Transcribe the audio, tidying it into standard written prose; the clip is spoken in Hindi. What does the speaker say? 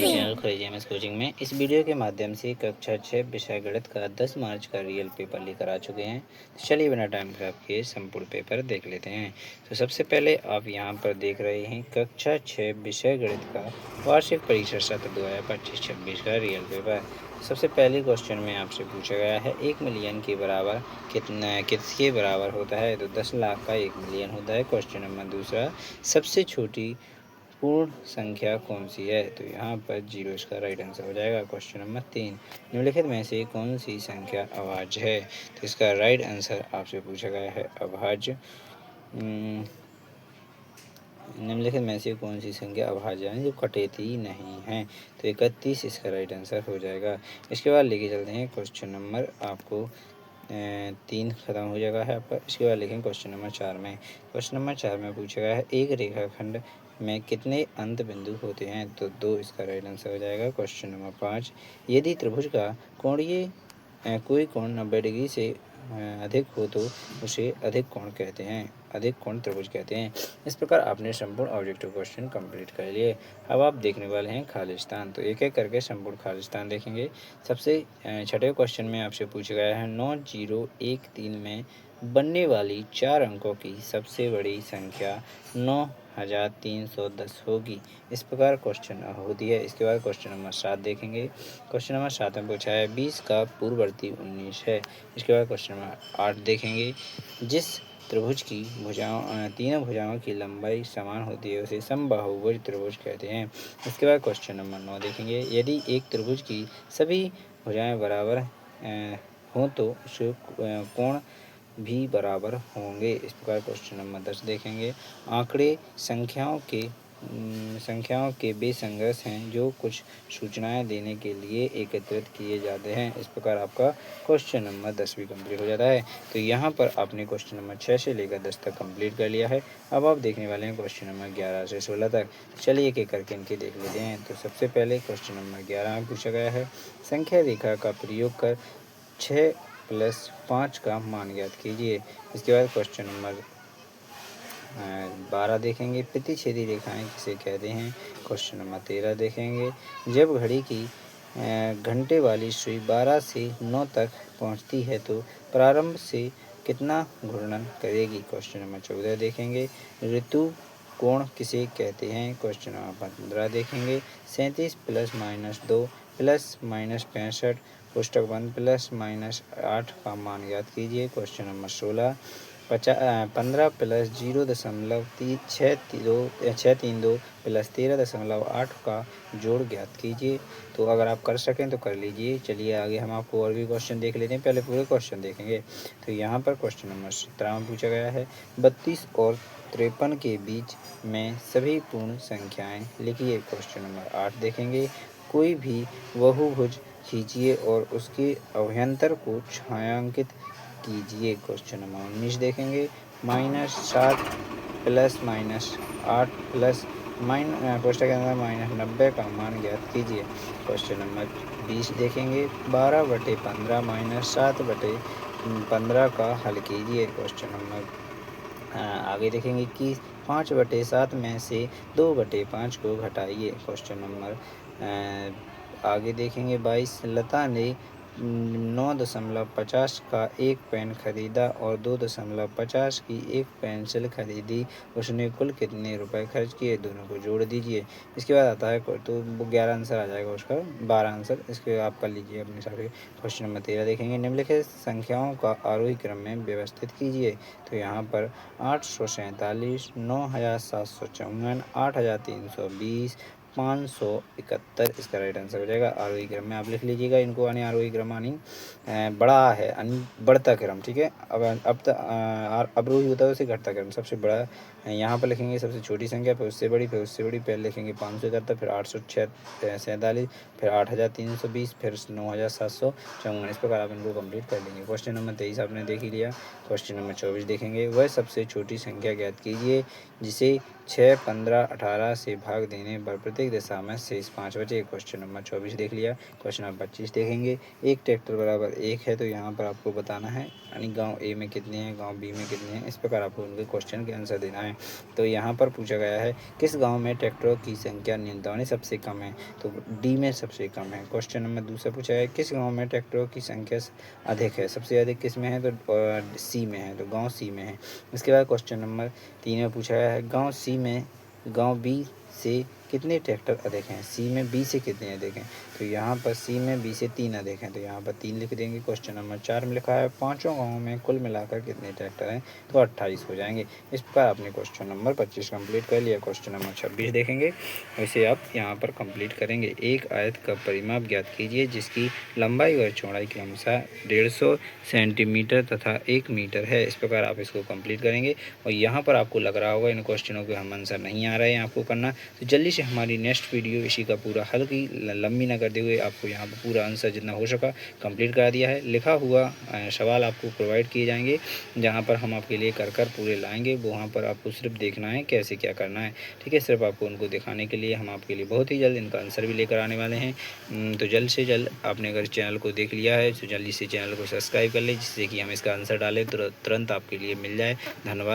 अपने चैनल क्रेजी एमएस कोचिंग में इस वीडियो के माध्यम से कक्षा 6 विषय गणित का 10 मार्च का रियल पेपर लेकर आ चुके हैं। तो चलिए बिना टाइम खराब किए संपूर्ण पेपर देख लेते हैं। तो सबसे पहले आप यहां पर देख रहे हैं कक्षा 6 विषय गणित का वार्षिक परीक्षा सत्र 2025-26 का रियल पेपर। सबसे पहले क्वेश्चन में आपसे पूछा गया है 1 मिलियन के बराबर किसके बराबर होता है। तो 10 लाख का 1 मिलियन होता है। क्वेश्चन नंबर दूसरा, सबसे छोटी पूर्ण संख्या कौन सी है। तो यहाँ पर 0 इसका राइट आंसर हो जाएगा। क्वेश्चन नंबर 3, निम्नलिखित में से कौन सी संख्या अभाज्य है। तो इसका राइट आंसर आपसे पूछा गया है अभाज्य। निम्नलिखित में से कौन सी संख्या अभाज्य है जो कटेती नहीं है। तो 31 इसका राइट आंसर हो जाएगा। इसके बाद लेके चलते हैं क्वेश्चन नंबर आपको 3 खत्म हो जाएगा है आपका। इसके बाद लिखेंगे क्वेश्चन नंबर 4 में। क्वेश्चन नंबर 4 में पूछा गया है एक रेखाखंड में कितने अंत बिंदु होते हैं। तो 2 इसका राइट आंसर हो जाएगा। क्वेश्चन नंबर 5, यदि त्रिभुज का कोणीय कोई कोण 90 डिग्री से अधिक हो तो उसे अधिक कोण कहते हैं, अधिक कोण त्रिभुज कहते हैं। इस प्रकार आपने संपूर्ण ऑब्जेक्टिव क्वेश्चन कंप्लीट कर लिए। अब आप देखने वाले हैं खालिस्तान। तो एक एक करके संपूर्ण खालिस्तान देखेंगे। सबसे छठे क्वेश्चन में आपसे पूछा गया है 9013 में बनने वाली 4 अंकों की सबसे बड़ी संख्या 9310 होगी। इस प्रकार क्वेश्चन होती है। इसके बाद क्वेश्चन नंबर 7 देखेंगे। क्वेश्चन नंबर 7 में पूछा है 20 का पूर्ववर्ती 19 है। इसके बाद क्वेश्चन नंबर 8 देखेंगे। जिस त्रिभुज की तीनों भुजाओं की लंबाई समान होती है उसे समबाहुभुज त्रिभुज कहते हैं। इसके बाद क्वेश्चन नंबर 9 देखेंगे। यदि एक त्रिभुज की सभी भुजाएं बराबर हों तो उसके कोण भी बराबर होंगे। इस प्रकार क्वेश्चन नंबर 10 देखेंगे। आंकड़े संख्याओं के वे संघर्ष हैं जो कुछ सूचनाएं देने के लिए एकत्रित किए जाते हैं। इस प्रकार आपका क्वेश्चन नंबर 10 भी कंप्लीट हो जाता है। तो यहाँ पर आपने क्वेश्चन नंबर 6 से लेकर 10 तक कंप्लीट कर लिया है। अब आप देखने वाले हैं क्वेश्चन नंबर 11 से 16 तक। चलिए एक एक करके इनके देख लेते हैं। तो सबसे पहले क्वेश्चन नंबर 11 में पूछा गया है संख्या रेखा का प्रयोग कर 6 + 5 का मान ज्ञात कीजिए। इसके बाद क्वेश्चन नंबर 12 देखेंगे। प्रतिच्छेदी रेखाएं किसे कहते हैं। क्वेश्चन नंबर 13 देखेंगे। जब घड़ी की घंटे वाली सुई 12 से 9 तक पहुंचती है तो प्रारंभ से कितना घूर्णन करेगी। क्वेश्चन नंबर 14 देखेंगे। ऋतु कोण किसे कहते हैं। क्वेश्चन नंबर 15 देखेंगे। 37 ± 2 ± 65 पुस्तक 1 ± 8 का मान ज्ञात कीजिए। क्वेश्चन नंबर 16 15 + 0.632 + 13.8 का जोड़ ज्ञात कीजिए। तो अगर आप कर सकें तो कर लीजिए। चलिए आगे हम आपको और भी क्वेश्चन देख लेते हैं। पहले पूरे क्वेश्चन देखेंगे। तो यहाँ पर क्वेश्चन नंबर 17 में पूछा गया है 32 और 53 के बीच में सभी पूर्ण संख्याएं लिखिए। क्वेश्चन नंबर 8 देखेंगे। कोई भी बहुभुज खींचिए और उसके अभ्यंतर को छायांकित कीजिए। क्वेश्चन नंबर 19 देखेंगे। -7 ± 8 कोष्ठक के अंदर -90 का मान ज्ञात कीजिए। क्वेश्चन नंबर 20 देखेंगे। 12/15 -7/15 का हल कीजिए। क्वेश्चन नंबर आगे देखेंगे कि 5/7 में से 2/5 को घटाइए। क्वेश्चन नंबर आगे देखेंगे 22 लता ने 9.50 का एक पेन खरीदा और 2.50 की एक पेंसिल खरीदी। उसने कुल कितने रुपए खर्च किए। दोनों को जोड़ दीजिए। इसके बाद आता है तो 11 आंसर आ जाएगा उसका, 12 आंसर इसके आप कर लीजिए अपने हिसाब से। क्वेश्चन नंबर 13 देखेंगे। निम्नलिखित संख्याओं का आरोही क्रम में व्यवस्थित कीजिए। तो यहाँ पर 847, 9754, 8320, 571 इसका राइट आंसर हो जाएगा। आरोही क्रम में आप लिख लीजिएगा इनको। आरोही क्रम बड़ा है बढ़ता क्रम, ठीक है। अब अवरोही होता है उसे घटता क्रम। सबसे बड़ा यहाँ पर लिखेंगे सबसे छोटी संख्या, फिर उससे बड़ी, फिर उससे बड़ी, फिर लिखेंगे 571, फिर 847, फिर 8320, फिर 9754। इस प्रकार आप इनको कंप्लीट कर लेंगे। क्वेश्चन नंबर 23 आपने देख ही लिया। क्वेश्चन नंबर 24 देखेंगे। वह सबसे छोटी संख्या ज्ञात कीजिए जिसे 6, 15, 18 से भाग देने पर प्रत्येक प्रत्येक दिशा में शेष 5 बचे। क्वेश्चन नंबर 24 देख लिया। क्वेश्चन नंबर 25 देखेंगे। एक ट्रैक्टर बराबर 1 है, तो यहाँ पर आपको बताना है यानी गाँव ए में कितने हैं, गाँव बी में कितने हैं, इस प्रकार आपको उनके क्वेश्चन के आंसर देना है। तो यहाँ पर पूछा गया है किस गाँव में ट्रैक्टरों की संख्या नियंत्रण सबसे कम है, तो डी में सबसे कम है। क्वेश्चन नंबर दूसरा पूछा है किस गाँव में ट्रैक्टरों की संख्या अधिक है, सबसे अधिक किस में है, तो सी में है, तो गाँव सी में है। इसके बाद क्वेश्चन नंबर 3 में पूछा गया है गाँव सी में गाँव बी से कितने ट्रैक्टर अधिक हैं, सी में बी से कितने अधिक हैं, तो यहाँ पर सी में बी से 3 अधिक हैं, तो यहाँ पर 3 लिख देंगे। क्वेश्चन नंबर 4 में लिखा है पाँचों गाँवों में कुल मिलाकर कितने ट्रैक्टर हैं, तो 28 हो जाएंगे। इस प्रकार आपने क्वेश्चन नंबर 25 कंप्लीट कर लिया। क्वेश्चन नंबर 26 देखेंगे, वैसे आप यहाँ पर कंप्लीट करेंगे। एक आयत का परिमाप ज्ञात कीजिए जिसकी लंबाई और चौड़ाई के अनुसार 150 सेंटीमीटर तथा 1 मीटर है। इस प्रकार आप इसको कंप्लीट करेंगे। और यहाँ पर आपको लग रहा होगा इन क्वेश्चनों के हम आंसर नहीं आ रहे हैं आपको करना, तो जल्दी से हमारी नेक्स्ट वीडियो इसी का पूरा हल की लंबी ना करते हुए आपको यहाँ पर पूरा आंसर जितना हो सका कंप्लीट करा दिया है। लिखा हुआ सवाल आपको प्रोवाइड किए जाएंगे जहाँ पर हम आपके लिए कर पूरे लाएंगे, वहाँ पर आपको सिर्फ देखना है कैसे क्या करना है। ठीक है, सिर्फ आपको उनको दिखाने के लिए हम आपके लिए बहुत ही जल्द इनका आंसर भी लेकर आने वाले हैं। तो जल्द से जल्द आपने अगर चैनल को देख लिया है तो जल्दी से चैनल को सब्सक्राइब कर ले, जिससे कि हम इसका आंसर डालें तुरंत आपके लिए मिल जाए। धन्यवाद।